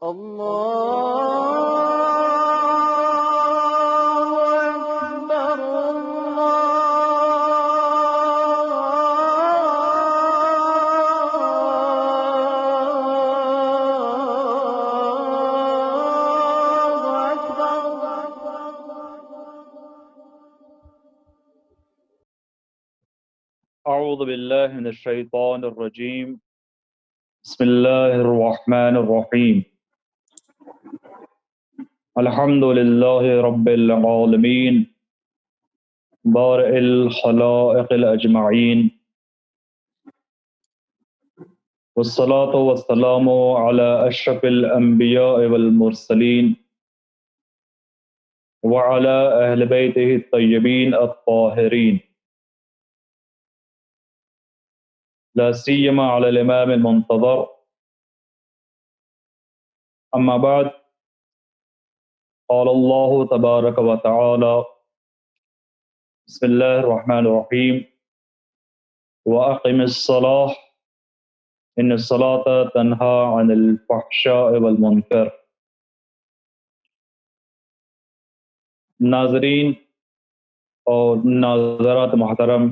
الله أكبر. الله أكبر. أعوذ بالله من الشيطان الرجيم. بسم الله الرحمن الرحيم. الحمد لله رب العالمين بارئ الخلائق الأجمعين، والصلاة والسلام على أشرف الأنبياء والمرسلين وعلى أهل بيته الطيبين الطاهرين، لا سيما على الإمام المنتظر. أما بعد، قال الله تبارك وتعالى: بسم الله الرحمن الرحيم، وأقم الصلاة إن الصلاة تنهى عن الفحشاء والمنکر۔ ناظرین اور ناظرات محترم،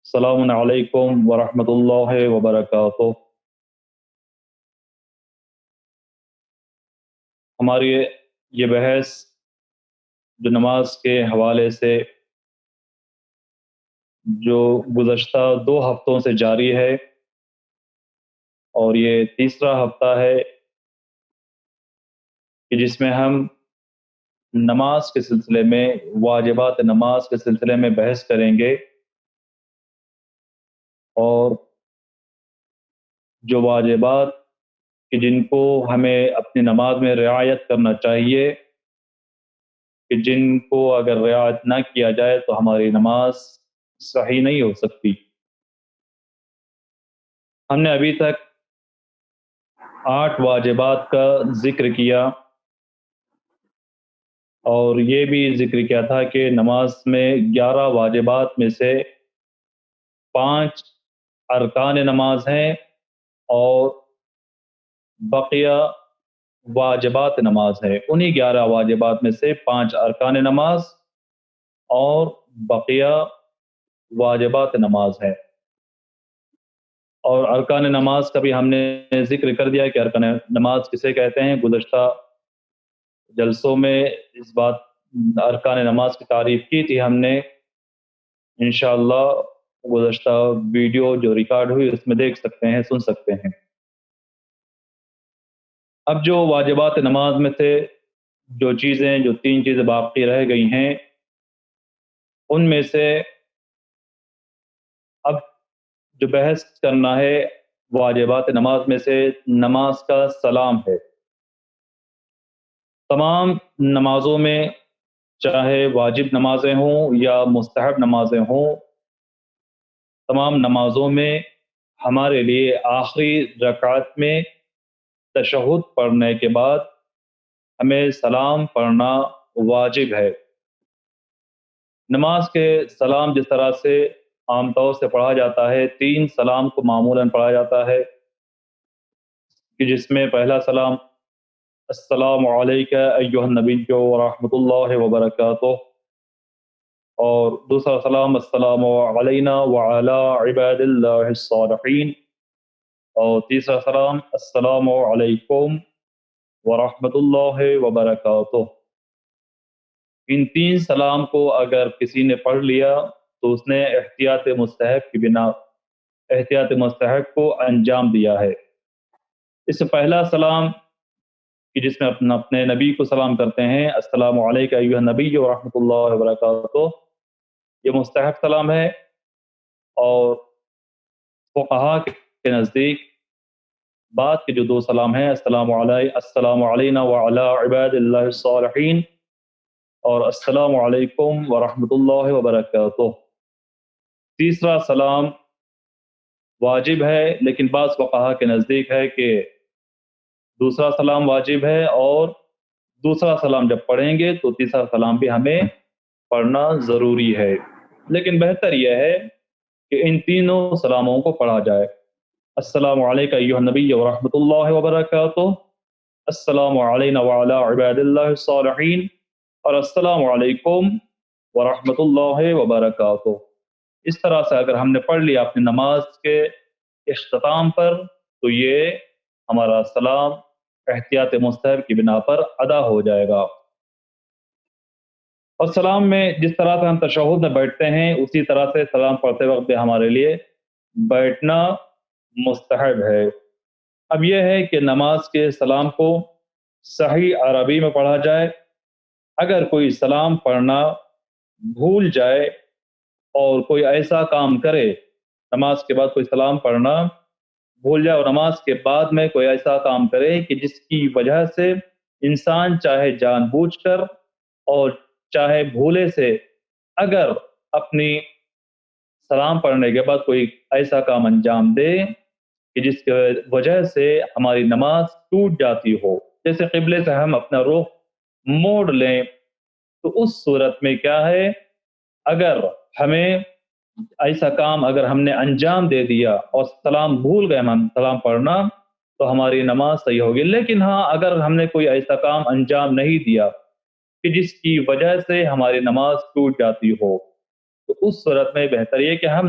السلام علیکم ورحمۃ اللہ وبرکاتہ۔ ہماری یہ بحث جو نماز کے حوالے سے جو گزشتہ 2 ہفتوں سے جاری ہے، اور یہ تیسرا ہفتہ ہے کہ جس میں ہم نماز کے سلسلے میں، واجبات نماز کے سلسلے میں بحث کریں گے، اور جو واجبات کہ جن کو ہمیں اپنی نماز میں رعایت کرنا چاہیے، کہ جن کو اگر رعایت نہ کیا جائے تو ہماری نماز صحیح نہیں ہو سکتی۔ ہم نے ابھی تک 8 واجبات کا ذکر کیا، اور یہ بھی ذکر کیا تھا کہ نماز میں 11 واجبات میں سے 5 ارکان نماز ہیں، اور بقیہ واجبات نماز ہے۔ انہی 11 واجبات میں سے 5 ارکان نماز اور بقیہ واجبات نماز ہے۔ اور ارکان نماز کا بھی ہم نے ذکر کر دیا کہ ارکان نماز کسے کہتے ہیں۔ گزشتہ جلسوں میں اس بات ارکان نماز کی تعریف کی تھی ہم نے، انشاءاللہ گزشتہ ویڈیو جو ریکارڈ ہوئی اس میں دیکھ سکتے ہیں، سن سکتے ہیں۔ اب جو واجبات نماز میں سے جو 3 چیزیں باقی رہ گئی ہیں، ان میں سے اب جو بحث کرنا ہے واجبات نماز میں سے نماز کا سلام ہے۔ تمام نمازوں میں، چاہے واجب نمازیں ہوں یا مستحب نمازیں ہوں، تمام نمازوں میں ہمارے لیے آخری رکعت میں تشہد پڑھنے کے بعد ہمیں سلام پڑھنا واجب ہے۔ نماز کے سلام جس طرح سے عام طور سے پڑھا جاتا ہے، 3 سلام کو معمولاً پڑھا جاتا ہے، کہ جس میں پہلا سلام السلام علیک ایھا النبی ورحمۃ اللہ وبرکاتہ، اور دوسرا سلام السلام علینا وعلی عباد اللہ الصالحین، اور تیسرا سلام السلام علیکم ورحمۃ اللہ وبرکاتہ۔ ان 3 سلام کو اگر کسی نے پڑھ لیا تو اس نے احتیاط مستحب کی بنا احتیاط مستحب کو انجام دیا ہے۔ اس سے پہلا سلام کہ جس میں اپنے نبی کو سلام کرتے ہیں، السلام علیک ایھا النبی ورحمۃ اللہ وبرکاتہ، یہ مستحب سلام ہے، اور فقہا کے نزدیک بعد کے جو 2 سلام ہیں، السلام علینا وعلی عباد اللہ الصالحین اور السلام علیکم ورحمۃ اللہ وبرکاتہ، تیسرا سلام واجب ہے، لیکن بعض فقہا کے نزدیک ہے کہ دوسرا سلام واجب ہے، اور دوسرا سلام جب پڑھیں گے تو تیسرا سلام بھی ہمیں پڑھنا ضروری ہے، لیکن بہتر یہ ہے کہ ان تینوں سلاموں کو پڑھا جائے۔ السلام علیکم ایھا النبی ورحمۃ اللہ وبرکاتہ، السلام علینا وعلی عباد اللہ الصالحین اور السلام علیکم ورحمۃ اللہ وبرکاتہ۔ اس طرح سے اگر ہم نے پڑھ لیا اپنی نماز کے اختتام پر تو یہ ہمارا سلام احتیاط مستحب کی بنا پر ادا ہو جائے گا۔ اور سلام میں جس طرح سے ہم تشہد میں بیٹھتے ہیں اسی طرح سے سلام پڑھتے وقت بھی ہمارے لیے بیٹھنا مستحب ہے۔ اب یہ ہے کہ نماز کے سلام کو صحیح عربی میں پڑھا جائے۔ اگر کوئی سلام پڑھنا بھول جائے اور کوئی ایسا کام کرے، نماز کے بعد کوئی سلام پڑھنا بھول جائے اور نماز کے بعد میں کوئی ایسا کام کرے کہ جس کی وجہ سے انسان چاہے جان بوجھ کر اور چاہے بھولے سے اگر اپنی سلام پڑھنے کے بعد کوئی ایسا کام انجام دے کہ جس کی وجہ سے ہماری نماز ٹوٹ جاتی ہو، جیسے قبلے سے ہم اپنا رخ موڑ لیں، تو اس صورت میں کیا ہے، اگر ہمیں ایسا کام اگر ہم نے انجام دے دیا اور سلام بھول گئے ہم سلام پڑھنا تو ہماری نماز صحیح ہوگی۔ لیکن ہاں اگر ہم نے کوئی ایسا کام انجام نہیں دیا کہ جس کی وجہ سے ہماری نماز ٹوٹ جاتی ہو، تو اس صورت میں بہتر یہ کہ ہم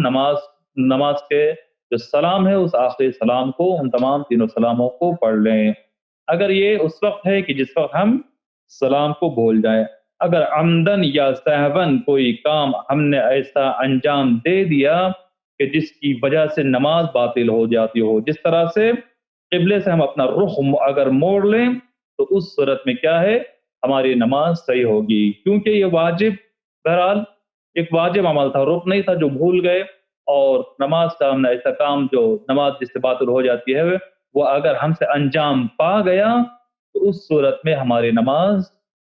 نماز کے جو سلام ہے اس آخری سلام کو، ان تمام تینوں سلاموں کو پڑھ لیں۔ اگر یہ اس وقت ہے کہ جس وقت ہم سلام کو بھول جائیں، اگر عمدن یا سہون کوئی کام ہم نے ایسا انجام دے دیا کہ جس کی وجہ سے نماز باطل ہو جاتی ہو، جس طرح سے قبلے سے ہم اپنا رخ اگر موڑ لیں تو اس صورت میں کیا ہے، ہماری نماز صحیح ہوگی، کیونکہ یہ واجب، بہرحال ایک واجب عمل تھا، رکن نہیں تھا جو بھول گئے، اور نماز کا ہم نے ایسا کام جو نماز جس سے باطل ہو جاتی ہے وہ اگر ہم سے انجام پا گیا تو اس صورت میں ہماری نماز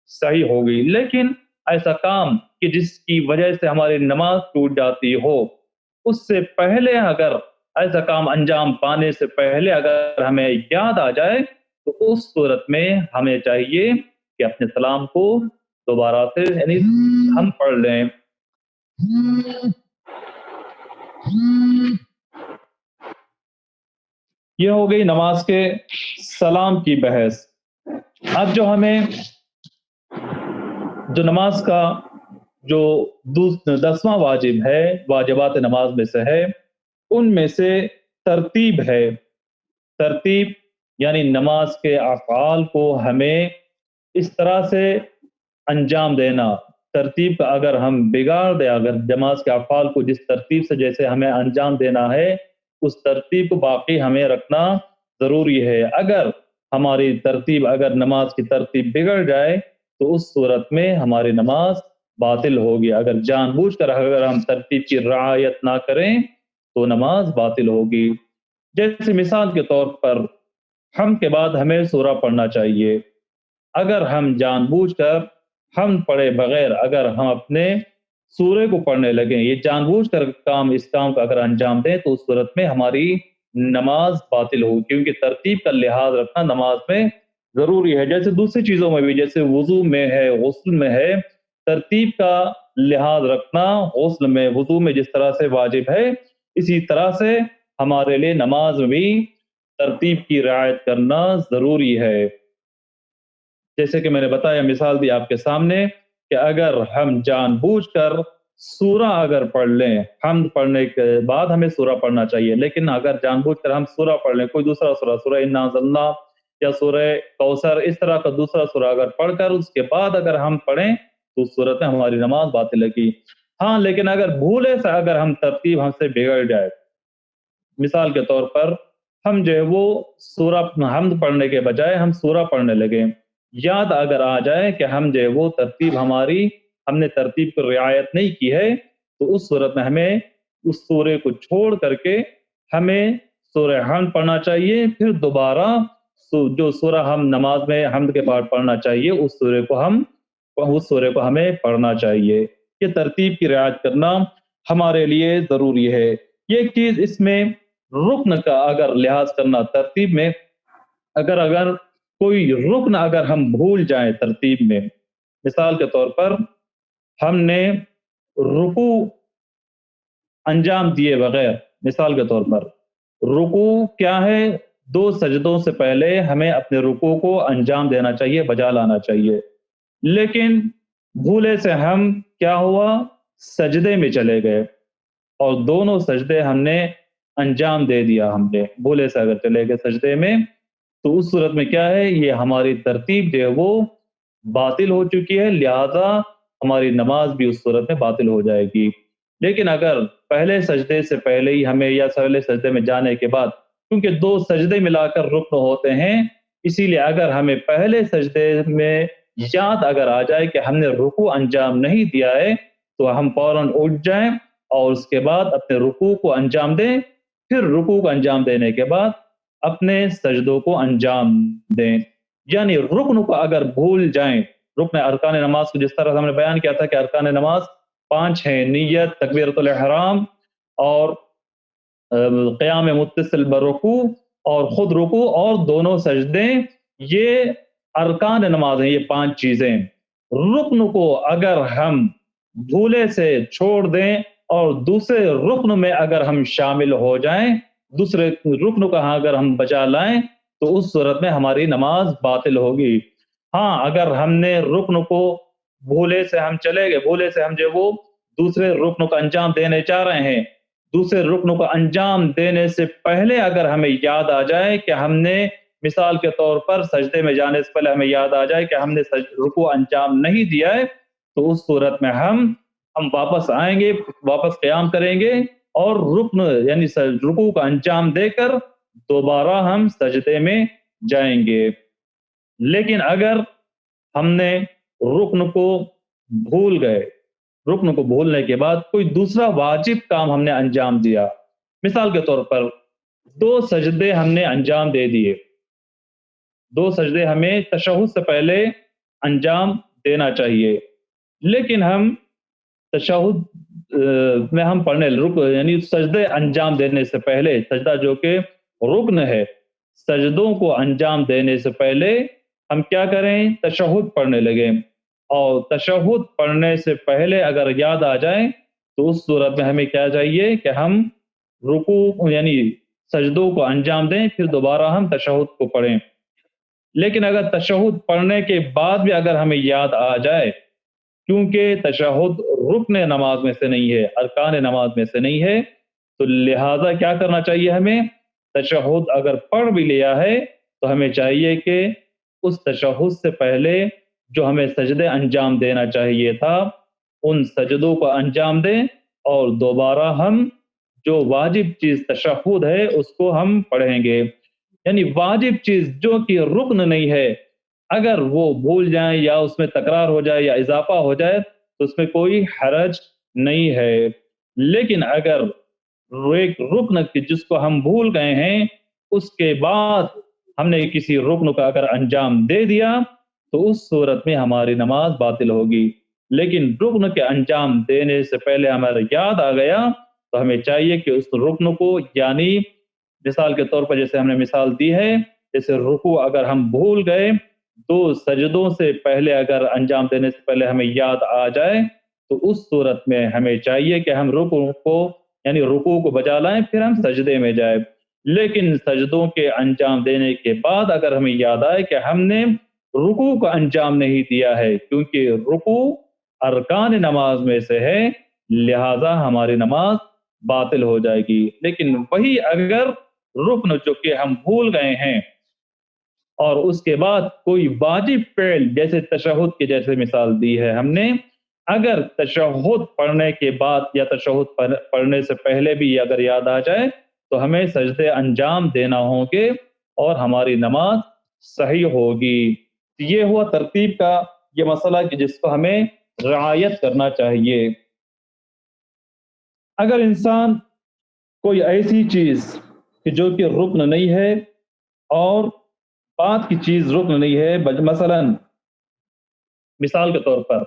صحیح ہوگی۔ لیکن ایسا کام کہ جس کی وجہ سے ہماری نماز ٹوٹ جاتی ہو، اس سے پہلے اگر ایسا کام انجام پانے سے پہلے اگر ہمیں یاد آ جائے تو اس صورت میں ہمیں چاہیے کہ اپنے سلام کو دوبارہ سے یعنی ہم پڑھ لیں۔ یہ ہو گئی نماز کے سلام کی بحث۔ اب جو ہمیں جو نماز کا جو 10واں واجب ہے، واجبات نماز میں سے ہے، ان میں سے ترتیب ہے۔ ترتیب یعنی نماز کے افعال کو ہمیں اس طرح سے انجام دینا، ترتیب کا اگر ہم بگاڑ دیں، اگر نماز کے افعال کو جس ترتیب سے جیسے ہمیں انجام دینا ہے اس ترتیب کو باقی ہمیں رکھنا ضروری ہے۔ اگر ہماری ترتیب، اگر نماز کی ترتیب بگڑ جائے تو اس صورت میں ہماری نماز باطل ہوگی۔ اگر جان بوجھ کر اگر ہم ترتیب کی رعایت نہ کریں تو نماز باطل ہوگی۔ جیسے مثال کے طور پر حمد کے بعد ہمیں سورہ پڑھنا چاہیے، اگر ہم جان بوجھ کر حمد پڑھے بغیر اگر ہم اپنے سورے کو پڑھنے لگیں، یہ جان بوجھ کر اس کام کو اگر انجام دیں تو اس صورت میں ہماری نماز باطل ہوگی، کیونکہ ترتیب کا لحاظ رکھنا نماز میں ضروری ہے۔ جیسے دوسری چیزوں میں بھی، جیسے وضو میں ہے، غسل میں ہے، ترتیب کا لحاظ رکھنا غسل میں، وضو میں جس طرح سے واجب ہے، اسی طرح سے ہمارے لیے نماز میں بھی ترتیب کی رعایت کرنا ضروری ہے۔ جیسے کہ میں نے بتایا، مثال دی آپ کے سامنے کہ اگر ہم جان بوجھ کر سورہ اگر پڑھ لیں، حمد پڑھنے کے بعد ہمیں سورہ پڑھنا چاہیے، لیکن اگر جان بوجھ کر ہم سورہ پڑھ لیں، کوئی دوسرا سورہ، سورہ انا انزلنا یا سورہ کوثر، اس طرح کا دوسرا سورہ اگر پڑھ کر اس کے بعد اگر ہم پڑھیں تو اس صورت میں ہماری نماز باطل ہے۔ ہاں لیکن اگر بھولے سے اگر ہم ترتیب ہم سے بگڑ جائے، مثال کے طور پر ہم جو ہے وہ سورہ حمد پڑھنے کے بجائے ہم سورہ پڑھنے لگے، یاد اگر آ جائے کہ ہم جو ہے وہ ترتیب ہم نے ترتیب کو رعایت نہیں کی ہے، تو اس صورت میں ہمیں اس سورے کو چھوڑ کر کے ہمیں سورہ حمد پڑھنا چاہیے، پھر دوبارہ جو سورہ ہم نماز میں حمد کے بعد پڑھنا چاہیے اس سورے کو ہمیں پڑھنا چاہیے۔ یہ ترتیب کی رعایت کرنا ہمارے لیے ضروری ہے۔ یہ ایک چیز اس میں رکن کا اگر لحاظ کرنا، ترتیب میں اگر کوئی رکن اگر ہم بھول جائیں ترتیب میں، مثال کے طور پر ہم نے رکوع انجام دیے بغیر، مثال کے طور پر رکوع کیا ہے، دو سجدوں سے پہلے ہمیں اپنے رکوع کو انجام دینا چاہیے، بجا لانا چاہیے، لیکن بھولے سے ہم کیا ہوا، سجدے میں چلے گئے اور دونوں سجدے ہم نے انجام دے دیا، ہم نے بھولے سے اگر چلے گئے سجدے میں، تو اس صورت میں کیا ہے، یہ ہماری ترتیب جو ہے وہ باطل ہو چکی ہے، لہذا ہماری نماز بھی اس صورت میں باطل ہو جائے گی۔ لیکن اگر پہلے سجدے سے پہلے ہی ہمیں یا پہلے سجدے میں جانے کے بعد، کیونکہ دو سجدے ملا کر رکن ہوتے ہیں، اسی لیے اگر ہمیں پہلے سجدے میں یاد اگر آ جائے کہ ہم نے رکوع انجام نہیں دیا ہے، تو ہم فوراً اٹھ جائیں اور اس کے بعد اپنے رکوع کو انجام دیں، پھر رکوع کو انجام دینے کے بعد اپنے سجدوں کو انجام دیں۔ یعنی رکن کو اگر بھول جائیں، رکن ارکان نماز کو جس طرح ہم نے بیان کیا تھا کہ ارکان نماز 5 ہیں، نیت، تکبیرۃ الاحرام اور قیام متصل برکوع اور خود رکوع اور دونوں سجدے، یہ ارکان نماز ہیں، یہ 5 چیزیں۔ رکن کو اگر ہم بھولے سے چھوڑ دیں اور دوسرے رکن میں اگر ہم شامل ہو جائیں، دوسرے رکن کو اگر ہم بجا لائیں، تو اس صورت میں ہماری نماز باطل ہوگی۔ ہاں، اگر ہم نے رکن کو بھولے سے ہم چلے گئے، بھولے سے ہم جو وہ دوسرے رکن کو انجام دینے چاہ رہے ہیں، دوسرے رکن کو انجام دینے سے پہلے اگر ہمیں یاد آ جائے کہ ہم نے، مثال کے طور پر سجدے میں جانے سے پہلے ہمیں یاد آ جائے کہ ہم نے رکوع انجام نہیں دیا ہے، تو اس صورت میں ہم واپس آئیں گے، واپس قیام کریں گے اور رکن یعنی رکوع کا انجام دے کر دوبارہ ہم سجدے میں جائیں گے۔ لیکن اگر ہم نے رکن کو بھول گئے، رکن کو بھولنے کے بعد کوئی دوسرا واجب کام ہم نے انجام دیا، مثال کے طور پر 2 سجدے ہم نے انجام دے دیے، 2 سجدے ہمیں تشہد سے پہلے انجام دینا چاہیے، لیکن ہم تشہد میں ہم پڑھنے یعنی سجدے انجام دینے سے پہلے، سجدہ جو کہ رکن ہے، سجدوں کو انجام دینے سے پہلے ہم کیا کریں، تشہد پڑھنے لگیں، اور تشہد پڑھنے سے پہلے اگر یاد آ جائے تو اس صورت میں ہمیں کیا چاہیے کہ ہم رکوع یعنی سجدوں کو انجام دیں، پھر دوبارہ ہم تشہد کو پڑھیں۔ لیکن اگر تشہد پڑھنے کے بعد بھی اگر ہمیں یاد آ جائے، کیونکہ تشہد رکن نماز میں سے نہیں ہے، ارکان نماز میں سے نہیں ہے، تو لہٰذا کیا کرنا چاہیے ہمیں، تشہد اگر پڑھ بھی لیا ہے تو ہمیں چاہیے کہ اس تشہد سے پہلے جو ہمیں سجدے انجام دینا چاہیے تھا، ان سجدوں کو انجام دیں اور دوبارہ ہم جو واجب چیز تشہد ہے اس کو ہم پڑھیں گے۔ یعنی واجب چیز جو کہ رکن نہیں ہے، اگر وہ بھول جائیں یا اس میں تکرار ہو جائے یا اضافہ ہو جائے تو اس میں کوئی حرج نہیں ہے، لیکن اگر ایک رکن جس کو ہم بھول گئے ہیں، اس کے بعد ہم نے کسی رکن کا اگر انجام دے دیا تو اس صورت میں ہماری نماز باطل ہوگی۔ لیکن رکن کے انجام دینے سے پہلے ہمارے یاد آ گیا تو ہمیں چاہیے کہ اس رکن کو، یعنی مثال کے طور پر جیسے ہم نے مثال دی ہے، جیسے رکوع اگر ہم بھول گئے، 2 سجدوں سے پہلے اگر انجام دینے سے پہلے ہمیں یاد آ جائے تو اس صورت میں ہمیں چاہیے کہ ہم رکوع کو یعنی رکوع کو بجا لائیں، پھر ہم سجدے میں جائیں۔ لیکن سجدوں کے انجام دینے کے بعد اگر ہمیں یاد آئے کہ ہم نے رکوع کا انجام نہیں دیا ہے، کیونکہ رکوع ارکان نماز میں سے ہے، لہذا ہماری نماز باطل ہو جائے گی۔ لیکن وہی اگر رکن جو کہ ہم بھول گئے ہیں اور اس کے بعد کوئی واجب فعل جیسے تشہد کی جیسے مثال دی ہے ہم نے، اگر تشہد پڑھنے کے بعد یا تشہد پڑھنے سے پہلے بھی اگر یاد آ جائے تو ہمیں سجدے انجام دینا ہوں گے اور ہماری نماز صحیح ہوگی۔ یہ ہوا ترتیب کا یہ مسئلہ کہ جس کو ہمیں رعایت کرنا چاہیے۔ اگر انسان کوئی ایسی چیز کہ جو کہ رکن نہیں ہے اور بات کی چیز رکن نہیں ہے، مثلا مثال کے طور پر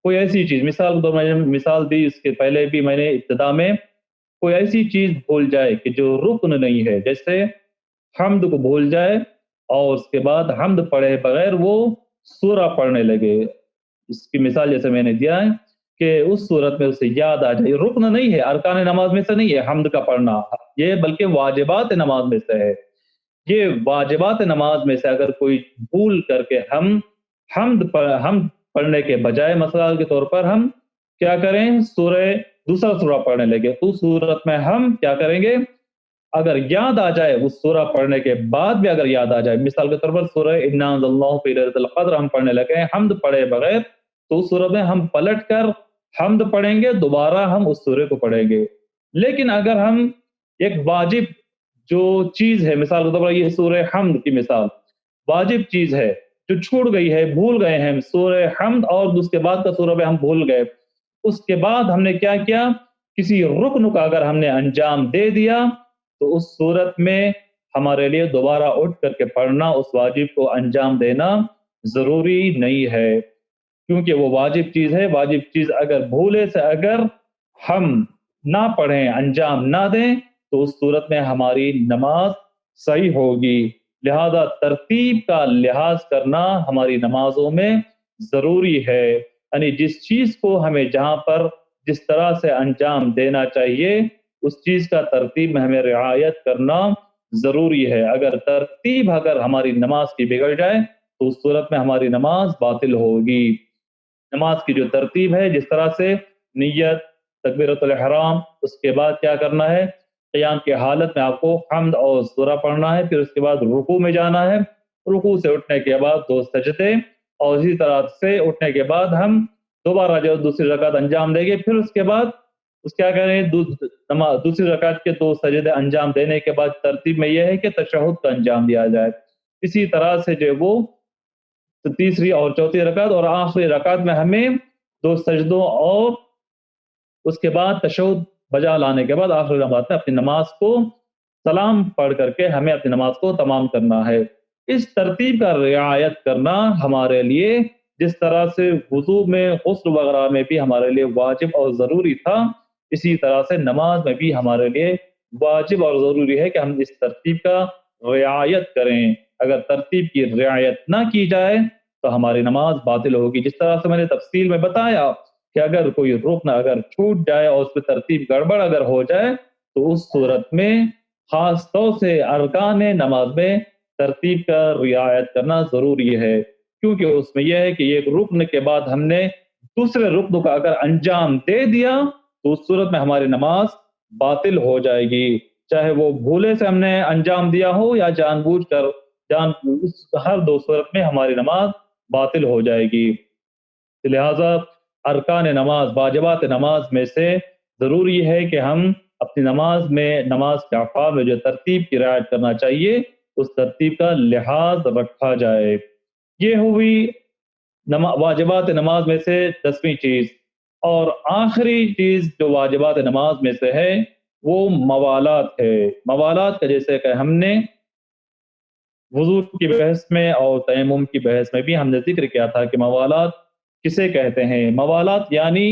کوئی ایسی چیز، مثال کے طور پر میں نے مثال دی اس کے پہلے بھی میں نے ابتدا میں، کوئی ایسی چیز بھول جائے کہ جو رکن نہیں ہے، جیسے حمد کو بھول جائے اور اس کے بعد حمد پڑھے بغیر وہ سورہ پڑھنے لگے، اس کی مثال جیسے میں نے دیا ہے کہ اس صورت میں اسے یاد آ جائے، رکن نہیں ہے، ارکان نماز میں سے نہیں ہے حمد کا پڑھنا، یہ بلکہ واجبات نماز میں سے ہے۔ یہ واجبات نماز میں سے اگر کوئی بھول کر کے ہم حمد پڑھنے کے بجائے مثال کے طور پر ہم کیا کریں دوسرا سورہ پڑھنے لگے، تو صورت میں ہم کیا کریں گے؟ اگر یاد آ جائے اس سورہ پڑھنے کے بعد بھی اگر یاد آ جائے، مثال کے طور پر سورہ انا انزلناہ فی لیلۃ القدر ہم پڑھنے لگے حمد پڑھے بغیر، تو اس صورت میں ہم پلٹ کر حمد پڑھیں گے، دوبارہ ہم اس سورے کو پڑھیں گے۔ لیکن اگر ہم ایک واجب جو چیز ہے، مثال کے طور پر یہ سورہ حمد کی مثال واجب چیز ہے جو چھوٹ گئی ہے، بھول گئے ہیں سورہ حمد، اور اس کے بعد کا سورہ بھی ہم بھول گئے، اس کے بعد ہم نے کیا کیا؟ کسی رکن کا اگر ہم نے انجام دے دیا تو اس صورت میں ہمارے لیے دوبارہ اٹھ کر کے پڑھنا، اس واجب کو انجام دینا ضروری نہیں ہے، کیونکہ وہ واجب چیز ہے۔ واجب چیز اگر بھولے سے اگر ہم نہ پڑھیں، انجام نہ دیں، تو اس صورت میں ہماری نماز صحیح ہوگی۔ لہذا ترتیب کا لحاظ کرنا ہماری نمازوں میں ضروری ہے، یعنی جس چیز کو ہمیں جہاں پر جس طرح سے انجام دینا چاہیے اس چیز کا ترتیب میں ہمیں رعایت کرنا ضروری ہے۔ اگر ترتیب ہماری نماز کی بگڑ جائے تو اس صورت میں ہماری نماز باطل ہوگی۔ نماز کی جو ترتیب ہے، جس طرح سے نیت، تکبیرۃ الاحرام، اس کے بعد کیا کرنا ہے؟ قیام کی حالت میں آپ کو حمد اور سورہ پڑھنا ہے، پھر اس کے بعد رکوع میں جانا ہے، رکوع سے اٹھنے کے بعد 2 سجدے، اور اسی طرح سے اٹھنے کے بعد ہم دوبارہ جو دوسری رکعت انجام دیں گے، پھر اس کے بعد کیا کریں؟ دوسری رکعت کے 2 سجدے انجام دینے کے بعد ترتیب میں یہ ہے کہ تشہد کا انجام دیا جائے۔ اسی طرح سے جو وہ تیسری اور چوتھی رکعت اور آخری رکعت میں ہمیں 2 سجدوں اور اس کے بعد تشہد بجا لانے کے بعد آخری رکعت میں اپنی نماز کو سلام پڑھ کر کے ہمیں اپنی نماز کو تمام کرنا ہے۔ اس ترتیب کا رعایت کرنا ہمارے لیے جس طرح سے وضو میں، غسل وغیرہ میں بھی ہمارے لیے واجب اور ضروری تھا، اسی طرح سے نماز میں بھی ہمارے لیے واجب اور ضروری ہے کہ ہم اس ترتیب کا رعایت کریں۔ اگر ترتیب کی رعایت نہ کی جائے تو ہماری نماز باطل ہوگی۔ جس طرح سے میں نے تفصیل میں بتایا کہ اگر کوئی رکن اگر چھوٹ جائے اور اس پہ ترتیب گڑبڑ اگر ہو جائے تو اس صورت میں خاص طور سے ارکان نماز میں ترتیب کا رعایت کرنا ضروری ہے، کیونکہ اس میں یہ ہے کہ ایک رکن کے بعد ہم نے دوسرے رکن کا اگر انجام دے دیا تو اس صورت میں ہماری نماز باطل ہو جائے گی، چاہے وہ بھولے سے ہم نے انجام دیا ہو یا جان بوجھ کر، ہر 2 صورت میں ہماری نماز باطل ہو جائے گی۔ لہذا ارکان نماز، واجبات نماز میں سے ضروری ہے کہ ہم اپنی نماز میں، نماز کے افعال میں جو ترتیب کی رعایت کرنا چاہیے اس ترتیب کا لحاظ رکھا جائے۔ یہ ہوئی واجبات نماز میں سے 10ویں چیز۔ اور آخری چیز جو واجبات نماز میں سے ہے وہ موالات ہے۔ موالات کا جیسے کہ ہم نے وضو کی بحث میں اور تیمم کی بحث میں بھی ہم نے ذکر کیا تھا کہ موالات کسے کہتے ہیں؟ موالات یعنی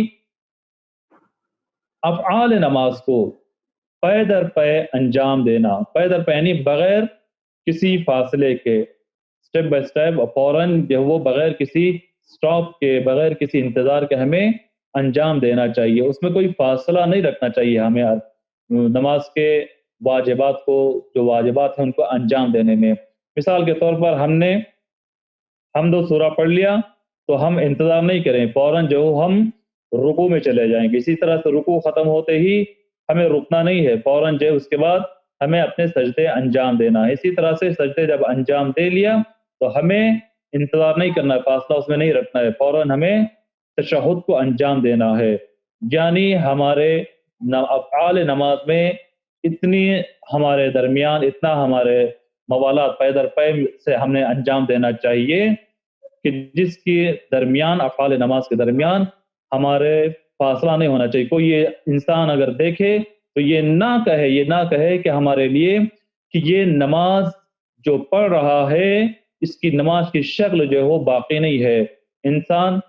افعال نماز کو پے در پے انجام دینا۔ پے در پے یعنی بغیر کسی فاصلے کے، سٹیپ بائی سٹیپ، فوراً جو وہ بغیر کسی سٹاپ کے، بغیر کسی انتظار کے ہمیں انجام دینا چاہیے۔ اس میں کوئی فاصلہ نہیں رکھنا چاہیے ہمیں نماز کے واجبات کو، جو واجبات ہیں ان کو انجام دینے میں۔ مثال کے طور پر ہم نے حمد و سورہ پڑھ لیا تو ہم انتظار نہیں کریں، فوراً جو ہم رکوع میں چلے جائیں گے۔ اسی طرح سے رکوع ختم ہوتے ہی ہمیں رکنا نہیں ہے، فوراً جو اس کے بعد ہمیں اپنے سجدے انجام دینا ہے۔ اسی طرح سے سجدے جب انجام دے لیا تو ہمیں انتظار نہیں کرنا ہے، فاصلہ اس میں نہیں رکھنا ہے، فوراً ہمیں تشہد کو انجام دینا ہے۔ یعنی ہمارے افعال نماز میں اتنی ہمارے درمیان، اتنا ہمارے موالات پے در پے سے ہم نے انجام دینا چاہیے کہ جس کے درمیان، افعال نماز کے درمیان ہمارے فاصلہ نہیں ہونا چاہیے۔ کوئی یہ انسان اگر دیکھے تو یہ نہ کہے کہ ہمارے لیے کہ یہ نماز جو پڑھ رہا ہے اس کی نماز کی شکل جو ہے وہ باقی نہیں ہے۔ انسان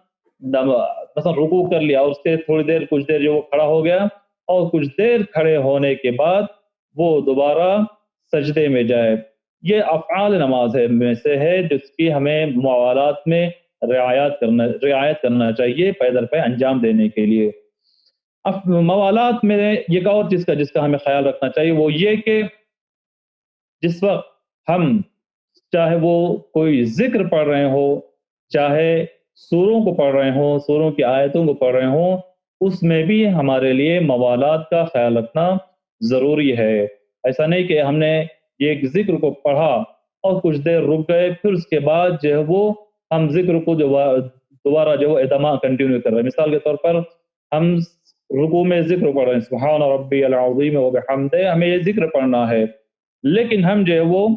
مثلا رکوع کر لیا اور اس سے تھوڑی دیر، کچھ دیر جو وہ کھڑا ہو گیا اور کچھ دیر کھڑے ہونے کے بعد وہ دوبارہ سجدے میں جائے، یہ افعال نماز میں سے ہے جس کی ہمیں موالات میں رعایت کرنا چاہیے پے در پے انجام دینے کے لیے۔ اب موالات میں ایک اور چیز کا جس کا ہمیں خیال رکھنا چاہیے وہ یہ کہ جس وقت ہم چاہے وہ کوئی ذکر پڑھ رہے ہوں، چاہے سوروں کو پڑھ رہے ہوں، سوروں کی آیتوں کو پڑھ رہے ہوں، اس میں بھی ہمارے لیے موالات کا خیال رکھنا ضروری ہے۔ ایسا نہیں کہ ہم نے ایک ذکر کو پڑھا اور کچھ دیر رک گئے، پھر اس کے بعد جو ہے وہ ہم ذکر کو دوبارہ جو ہے ادامہ کنٹینیو کر رہے ہیں۔ مثال کے طور پر ہم رکوع میں ذکر پڑھ رہے ہیں، سبحان ربی العظیم و بحمدہ، ہمیں یہ ذکر پڑھنا ہے، لیکن ہم جو ہے وہ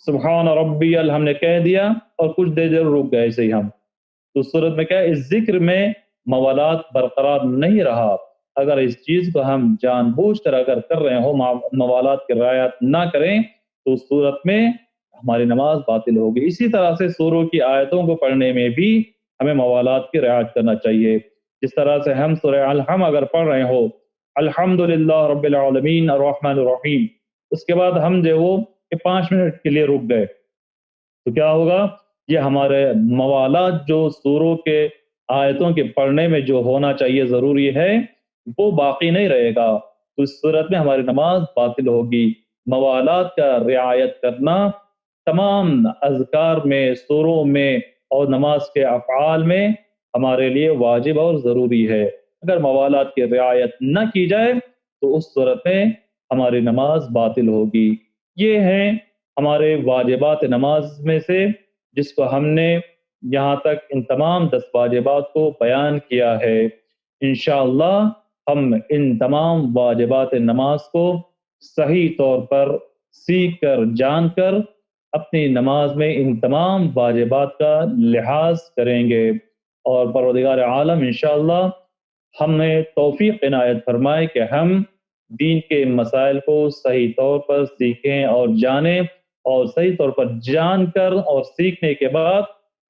سبحان ربی ہم نے کہہ دیا اور کچھ دیر رک گئے ایسے ہی ہم، تو اس صورت میں کیا ہے، اس ذکر میں موالات برقرار نہیں رہا۔ اگر اس چیز کو ہم جان بوجھ کر اگر کر رہے ہوں، موالات کی رعایت نہ کریں، تو اس صورت میں ہماری نماز باطل ہوگی۔ اسی طرح سے سوروں کی آیتوں کو پڑھنے میں بھی ہمیں موالات کی رعایت کرنا چاہیے۔ جس طرح سے ہم سورہ الحم اگر پڑھ رہے ہو، الحمدللہ رب العالمین الرحمن الرحیم، اس کے بعد ہم جو وہ 5 منٹ کے لیے رک گئے، تو کیا ہوگا؟ یہ ہمارے موالات جو سوروں کے آیتوں کے پڑھنے میں جو ہونا چاہیے ضروری ہے، وہ باقی نہیں رہے گا، تو اس صورت میں ہماری نماز باطل ہوگی۔ موالات کا رعایت کرنا تمام اذکار میں، سوروں میں اور نماز کے افعال میں ہمارے لیے واجب اور ضروری ہے۔ اگر موالات کی رعایت نہ کی جائے تو اس صورت میں ہماری نماز باطل ہوگی۔ یہ ہیں ہمارے واجبات نماز میں سے، جس کو ہم نے یہاں تک ان تمام 10 واجبات کو بیان کیا ہے۔ انشاءاللہ ہم ان تمام واجبات نماز کو صحیح طور پر سیکھ کر، جان کر اپنی نماز میں ان تمام واجبات کا لحاظ کریں گے، اور پروردگار عالم انشاءاللہ ہمیں توفیق عنایت فرمائے کہ ہم دین کے مسائل کو صحیح طور پر سیکھیں اور جانیں، اور صحیح طور پر جان کر اور سیکھنے کے بعد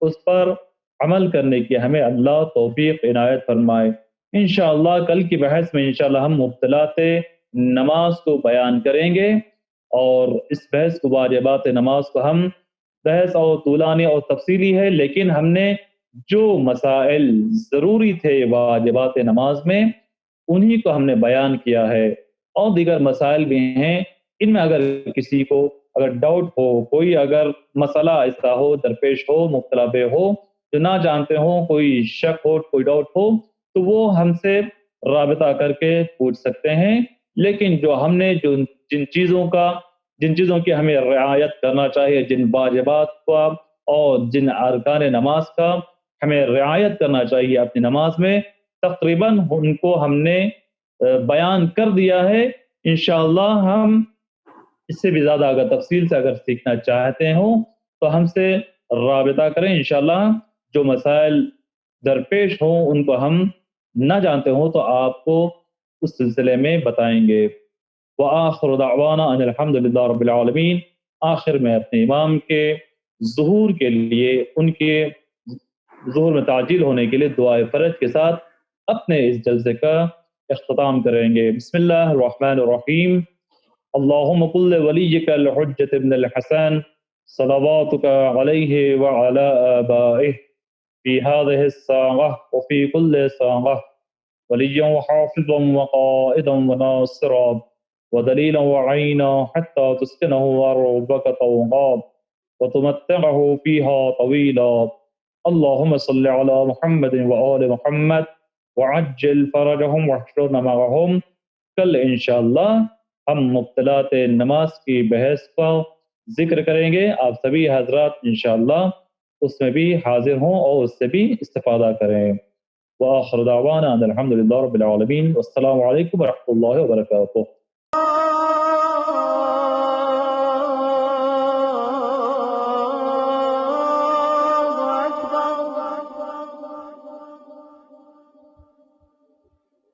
اس پر عمل کرنے کی ہمیں اللہ توفیق عنایت فرمائے۔ انشاءاللہ کل کی بحث میں انشاءاللہ ہم مبطلات نماز کو بیان کریں گے، اور اس بحث کو، واجبات نماز کو، ہم بحث اور طولانی اور تفصیلی ہے، لیکن ہم نے جو مسائل ضروری تھے واجبات نماز میں انہی کو ہم نے بیان کیا ہے، اور دیگر مسائل بھی ہیں، ان میں اگر کسی کو اگر ڈاؤٹ ہو، کوئی اگر مسئلہ ایسا ہو، درپیش ہو، مبتلا بے ہو، جو نہ جانتے ہوں، کوئی شک ہو، کوئی ڈاؤٹ ہو، تو وہ ہم سے رابطہ کر کے پوچھ سکتے ہیں۔ لیکن جو ہم نے جن چیزوں کی ہمیں رعایت کرنا چاہیے، جن واجبات کا اور جن ارکان نماز کا ہمیں رعایت کرنا چاہیے اپنی نماز میں، تقریباً ان کو ہم نے بیان کر دیا ہے۔ انشاءاللہ ہم اس سے بھی زیادہ اگر تفصیل سے اگر سیکھنا چاہتے ہوں تو ہم سے رابطہ کریں۔ انشاءاللہ جو مسائل درپیش ہوں، ان کو ہم نہ جانتے ہوں تو آپ کو اس سلسلے میں بتائیں گے۔ وآخر دعوانا ان الحمدللہ رب العالمین۔ آخر میں اپنے امام کے ظہور کے لیے، ان کے ظہور میں تعجیل ہونے کے لیے دعائے فرج کے ساتھ اپنے اس جلسے کا اختتام کریں گے۔ بسم اللہ الرحمن الرحیم۔ اللہم قل ولیک الحجۃ ابن الحسن صلواتک علیہ وعلی آبائہ فی هذه الساعة وفی کل ساعة ولیا وحافظا وقائدا وناصرا ودلیلا وعینا حتی تسکنہ ارضک طوعا وتمتعہ فیہا طویلا۔ اللہم صل علی محمد وآل محمد وعجل فرجہم واحشرنا معہم۔ کل انشاءاللہ ہم مبطلات نماز کی بحث کا ذکر کریں گے، آپ سبھی حضرات انشاءاللہ اس میں بھی حاضر ہوں اور اس سے بھی استفادہ کریں۔ وآخر دعوانا ان الحمدللہ رب العالمین، والسلام علیکم ورحمۃ اللہ وبرکاتہ۔